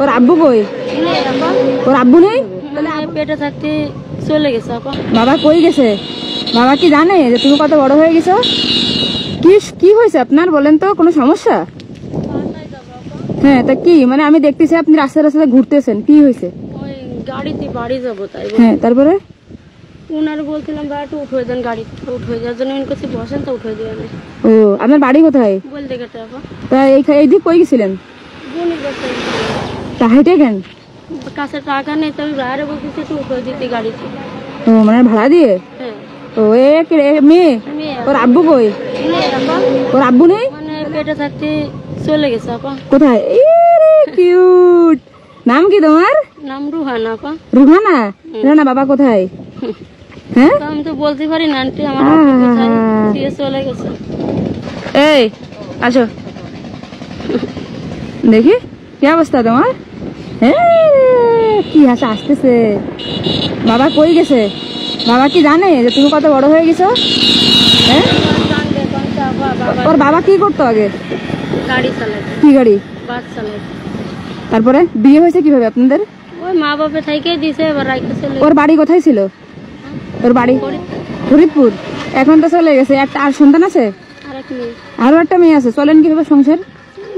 ওর আব্বু কই? ওর আব্বু নেই? পেটে থাকতে চলে গেছে। বাবা কই গেছে? বাবা কি জানে যে তুমি কত বড় হয়ে গেছো? কি হয়েছে আপনার বলেন তো, কোনো সমস্যা? হ্যাঁ, তা কি মানে আমি দেখতেছি আপনি রাস্তায় রাস্তায় ঘুরতেছেন, কি হয়েছে? ওই গাড়িতে বাড়ি যাবো তাই। হ্যাঁ, তারপরে ওনারে বলছিলাম একটু উঠে দেন, গাড়ি উঠে যাওয়ার জন্য কাছে বসেন, তো উঠে দিয়ে না। ও, আপনার বাড়ি কোথায়? বলতে গেছে আপা। তা এইদিক কই গেছিলেন? বোনের বাসায়। তা হেঁটে কেন? কাছে টাকা নেই, তবে বাইরে বলতেছি একটু উঠে দিতে গাড়িতে। ও, মানে ভাড়া দিয়ে? হ্যাঁ। ও, মেয়ে? ওর আব্বু কই? ওর আব্বু নেই? মানে পেটে থাকতে চলে গেছে আপা। কোথায়? কিউট। নাম কি তোমার? নাম রুহানা আপা। রুহানা? না, বাবা কোথায়? হ্যাঁ, আমি তো বলতে পারি না আন্টি, আমার কোথায় দিয়ে চলে গেছে। এই আসো দেখি কি অবস্থা তোমার। কি হাসা আসতেছে। বাবা কই গেছে? বাবা কি জানে যে তুমি কত বড় হয়ে গেছো? হ্যাঁ, ওর বাবা কি করতো আগে? গাড়ি চালায়। কি গাড়ি? বাস চালায়। তারপরে বিয়ে হয়েছে কিভাবে আপনাদের? ওই মা বাবা থেকে দিছে, এবার রাইতে চলে। ওর বাড়ি কোথায় ছিল? ওর বাড়ি ফরিদপুর। এখন তো চলে গেছে। একটা আর সন্তান আছে? আরেক মেয়ে। আরো একটা মেয়ে আছে। চলেন কিভাবে সংসার?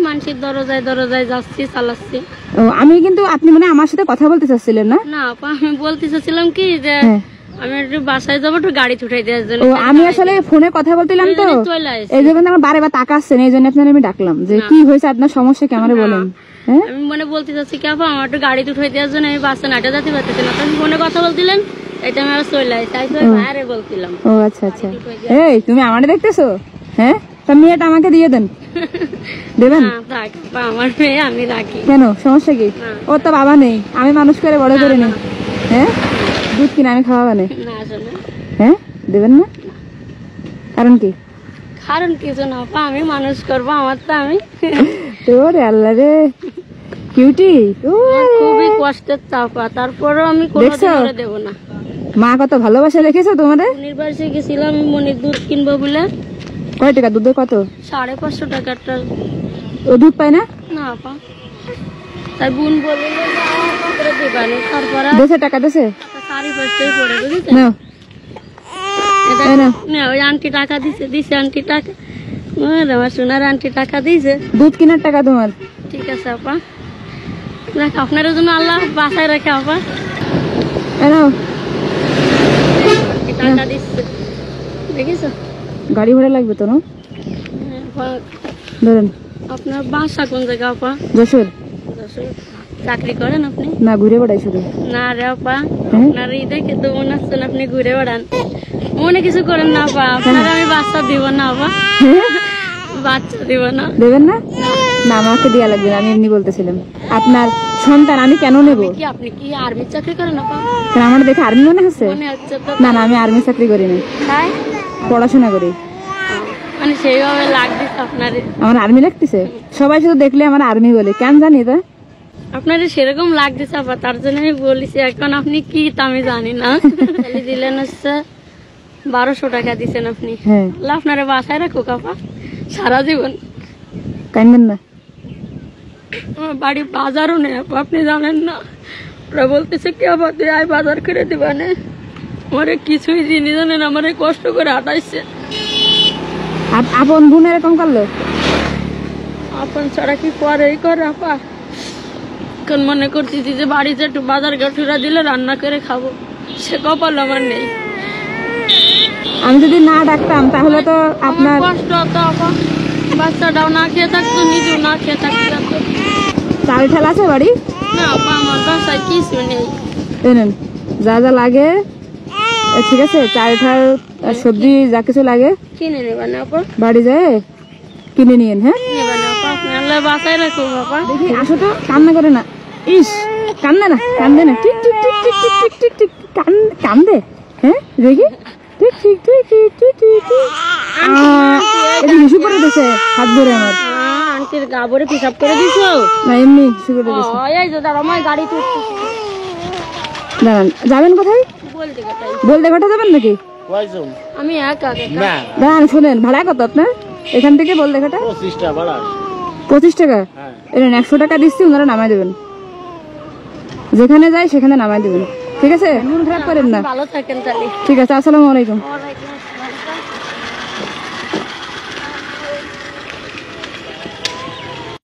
মানুষের দরজায় দরজায় যাচ্ছি, চালাচ্ছি। ও, আমি কিন্তু আপনি মানে আমার সাথে কথা বলতে চাচ্ছিলেন না? না আপা, আমি বলতে চাচ্ছিলাম কি যে আমি একটু বাসায় যাবো, একটু গাড়ি উঠাই দেওয়ার জন্য। ও, আমি আসলে ফোনে কথা বলছিলাম তো, এই জন্য আমার বারে বার তাকাচ্ছেন, এই জন্য আপনার আমি ডাকলাম যে কি হয়েছে, আপনার সমস্যা কি আমারে বলেন। আমি মানে বলতে চাচ্ছি কি আপা, আমার একটু গাড়ি উঠাই দেওয়ার জন্য আমি বাসে নাটে যেতে পারতেছি না, তুমি ফোনে কথা বলছিলেন, এটা আমি আবার চলে আসি, তাই তো বাইরে বলছিলাম। ও আচ্ছা আচ্ছা। এই তুমি আমারে দেখতেছো? হ্যাঁ, তা মেয়েটা আমাকে দিয়ে দেন। দেবেন? আমার মেয়ে আমি রাখি। কেন, সমস্যা কি? ওর তো বাবা নেই, আমি মানুষ করে বড় করে নি। হ্যাঁ, দুধ কিনে আমি খাওয়াবো না। হ্যাঁ, দেবেন না? কারণ কি? কারণ কিছু না আপা, আমি মানুষ করবো, আমার তো আমি। তোরে আল্লাহ রে, কিউটি। খুবই কষ্টের চাপা, তারপরেও আমি কোনোদিন দেবো না। মা কত ভালোবাসা রেখেছো তোমাদের। নির্বাচনে গেছিলাম মনির দুধ কিনবো বলে। কয় টাকা দুধ? কত? 550 টাকাটা। ও দুধ পায় না? না আপা, তাই বোন বলে দিবানি, তারপরে 200 টাকা দিছে। 550 পড়ে বুঝেছেন। ওই আন্টি টাকা দিছে আন্টি টাকা, আমার সোনার আন্টি টাকা দিয়েছে। দুধ কেনার টাকা তোমার? ঠিক আছে আপা, দেখ আপনার জন্য আল্লাহ বাসায় রাখে আপা। টাকা দিচ্ছে, দেখেছো? গাড়ি ভাড়া লাগবে তো না? ধরেন। আপনার বাসা কোন জায়গা আপা? যশোর। চাকরি করেন আপনি? না, ঘুরে বেড়াই শুধু। না রে আপা, আপনার এই দেখে তো মনে হচ্ছে আপনি ঘুরে বেড়ান, মনে কিছু করেন না আপা। আপনার আমি বাচ্চা দিব না আপা, বাচ্চা দিব না। দেবেন না? না, আমাকে দেয়া লাগবে না, আমি এমনি বলতেছিলাম। আপনার সন্তান আমি কেন নেব? আপনি কি আর্মি চাকরি করেন আপা? আমার দেখে আর্মি মনে হচ্ছে? না না, আমি আর্মি চাকরি করি না, পড়াশোনা করি। মানে সেইভাবে লাগতেছে আপনারে? আমার আর্মি লাগতেছে, সবাই শুধু দেখলে আমার আর্মি বলে, কেন জানি তা আপনারে সেরকম লাগতেছে আপা, তার জন্য আমি বলেছি। এখন আপনি কি তা আমি জানি না। দিলেন হচ্ছে 1200 টাকা দিচ্ছেন আপনি। আপনারা বাসায় রাখুক আপা সারা জীবন, কান্দেন না। আমার বাড়ি বাজারও নেই আপা, আপনি জানেন না। ওরা বলতেছে কি আপা তুই আয় বাজার করে দিবা না, আমার কিছুই দিনই জানেন, আমার কষ্ট করে হাঁটাইছে। আপন বোন এরকম করলো? আপন ছাড়া কি পরেই করে আপা। এখন মনে করতেছি যে বাড়িতে একটু বাজার গাঠুরা দিলে রান্না করে খাবো, সে কপাল আমার নেই। আমি যদি না ডাকতাম তাহলে তো আপনার কষ্ট হতো আপা, বাচ্চাটাও না খেয়ে থাকতো, নিজেও না খেয়ে থাকতো। চাল ঠাল আছে বাড়ি? না আপা, আমার বাসায় কিছু নেই। জানেন যা যা লাগে ঠিক আছে, চাল ঠাল সবজি যা কিছু লাগে কিনে নেবেন আপা, বাড়ি যায় কিনে নিয়েন। হ্যাঁ, বাসায় রাখো বাবা। দেখি আসো তো, কান্না করে না। ইস, কান্দে না, কান্দে না, ঠিক ঠিক ঠিক ঠিক ঠিক ঠিক ঠিক ঠিক কান্দে। হ্যাঁ, দেখি ঠিক ঠিক ঠিক ঠিক ঠিক ঠিক এটা হিসু করে দিছে হাত ধরে আমার। আন্টির গা ভরে পিসাব করে দিছো? না, এমনি হিসু করে দিছে। এই যে দাঁড়া, আমার গাড়ি দাঁড়ান, যাবেন কোথায়? বলতে ঘাটা যাবেন নাকি? আমি একা। দাঁড়ান, শোনেন, ভাড়া কত আপনার এখান থেকে বলতে ঘাটা? 25 টাকা? এটা 100 টাকা দিচ্ছি, ওনারা নামাই দেবেন, যেখানে যাই সেখানে নামাই দেবেন, ঠিক আছে? মন খারাপ করেন না, ভালো থাকেন তাহলে। ঠিক আছে, আসসালামু আলাইকুম। ওয়ালাইকুম